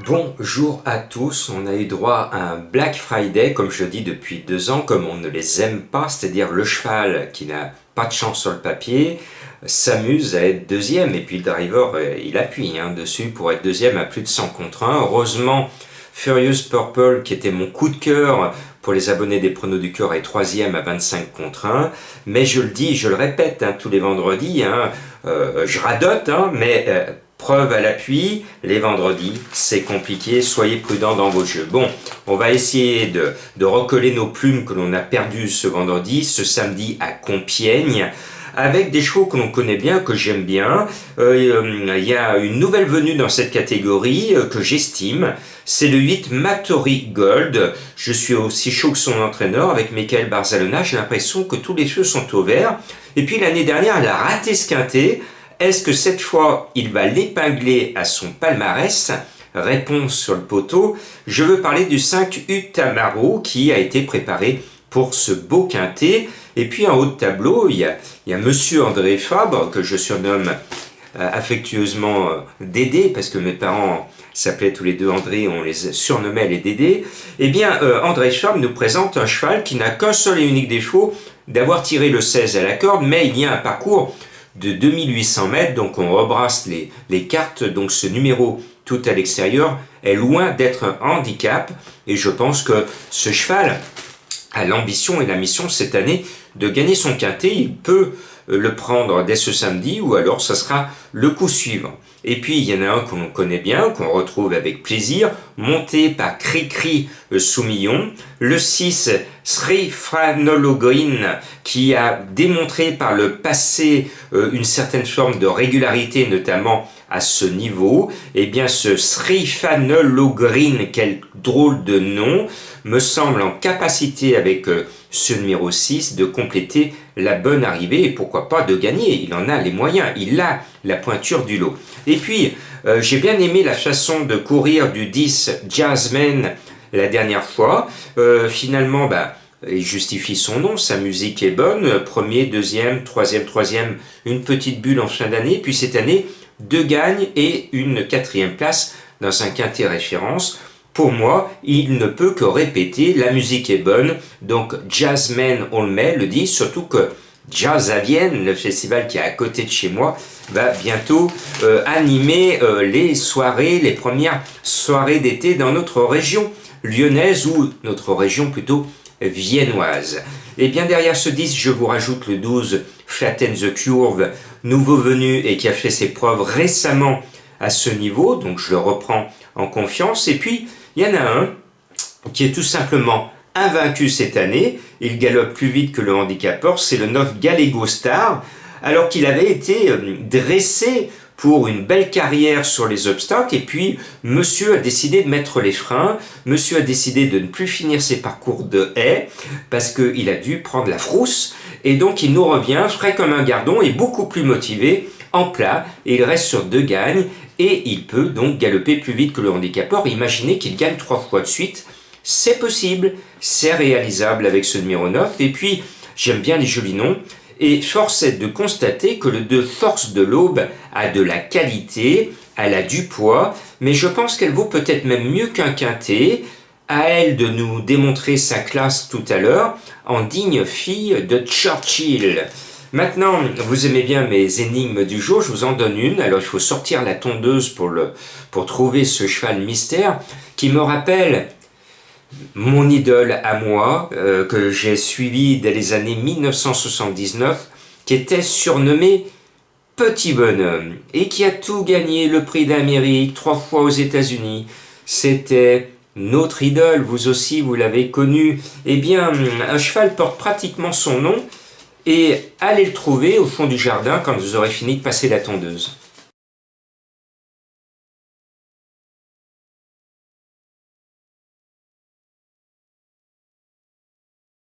Bonjour à tous, on a eu droit à un Black Friday, comme je dis depuis 2 ans, comme on ne les aime pas, c'est-à-dire le cheval qui n'a pas de chance sur le papier s'amuse à être deuxième, et puis le driver il appuie dessus pour être deuxième à plus de 100 contre 1. Heureusement, Furious Purple, qui était mon coup de cœur pour les abonnés des pronos du cœur, est troisième à 25 contre 1, mais je le dis, je le répète tous les vendredis, je radote, mais preuve à l'appui, les vendredis, c'est compliqué, soyez prudents dans vos jeux. Bon, on va essayer de recoller nos plumes que l'on a perdues ce vendredi, ce samedi à Compiègne, avec des chevaux que l'on connaît bien, que j'aime bien. Il y a une nouvelle venue dans cette catégorie que j'estime, c'est le 8 Mattori Gold. Je suis aussi chaud que son entraîneur avec Michael Barzalona, j'ai l'impression que tous les feux sont au vert. Et puis l'année dernière, elle a raté ce quintet. Est-ce que cette fois, il va l'épingler à son palmarès? Réponse sur le poteau. Je veux parler du 5 Utamaro qui a été préparé pour ce beau quintet. Et puis en haut de tableau, il y a Monsieur André Fabre, que je surnomme affectueusement Dédé, parce que mes parents s'appelaient tous les deux André, on les surnommait les Dédés. Eh bien, André Fabre nous présente un cheval qui n'a qu'un seul et unique défaut, d'avoir tiré le 16 à la corde, mais il y a un parcours de 2800 mètres, donc on rebrasse les cartes, donc ce numéro tout à l'extérieur est loin d'être un handicap, et je pense que ce cheval a l'ambition et la mission cette année de gagner son quintet. Il peut le prendre dès ce samedi, ou alors ça sera le coup suivant. Et puis il y en a un que l'on connaît bien, qu'on retrouve avec plaisir, monté par Cricri Soumillon, le 6 Srifanologreen, qui a démontré par le passé une certaine forme de régularité, notamment à ce niveau. Et bien ce Srifanologreen, quel drôle de nom, me semble en capacité avec ce numéro 6 de compléter la bonne arrivée et pourquoi pas de gagner. Il en a les moyens, il a la pointure du lot. Et puis j'ai bien aimé la façon de courir du 10 Jazzman la dernière fois. Finalement, il justifie son nom, sa musique est bonne, premier, deuxième, troisième, une petite bulle en fin d'année, puis cette année, 2 gagnes et une 4e place dans un quintet référence. Pour moi, il ne peut que répéter, la musique est bonne, donc Jazzman on le met, le dit, surtout que Jazz à Vienne, le festival qui est à côté de chez moi, va bientôt animer les soirées, les premières soirées d'été dans notre région lyonnaise, ou notre région plutôt viennoise. Et bien derrière ce 10, je vous rajoute le 12 Flatten the Curve, nouveau venu et qui a fait ses preuves récemment à ce niveau, donc je le reprends en confiance. Et puis il y en a un qui est tout simplement invaincu cette année, il galope plus vite que le handicapeur, c'est le 9 Gallego Star, alors qu'il avait été dressé pour une belle carrière sur les obstacles, et puis monsieur a décidé de mettre les freins, monsieur a décidé de ne plus finir ses parcours de haie, parce qu'il a dû prendre la frousse, et donc il nous revient frais comme un gardon et beaucoup plus motivé, en plat, et il reste sur 2 gagnes, et il peut donc galoper plus vite que le handicapeur. Imaginez qu'il gagne 3 fois de suite, c'est possible, c'est réalisable avec ce numéro 9, et puis j'aime bien les jolis noms, et force est de constater que le 2 Force de l'Aube a de la qualité, elle a du poids, mais je pense qu'elle vaut peut-être même mieux qu'un quintet. À elle de nous démontrer sa classe tout à l'heure, en digne fille de Churchill. Maintenant, vous aimez bien mes énigmes du jour, je vous en donne une. Alors il faut sortir la tondeuse pour trouver ce cheval mystère qui me rappelle mon idole à moi, que j'ai suivi dès les années 1979, qui était surnommé Petit Bonhomme et qui a tout gagné, le prix d'Amérique, 3 fois aux États-Unis. C'était notre idole, vous aussi vous l'avez connu. Eh bien, un cheval porte pratiquement son nom, et allez le trouver au fond du jardin quand vous aurez fini de passer la tondeuse.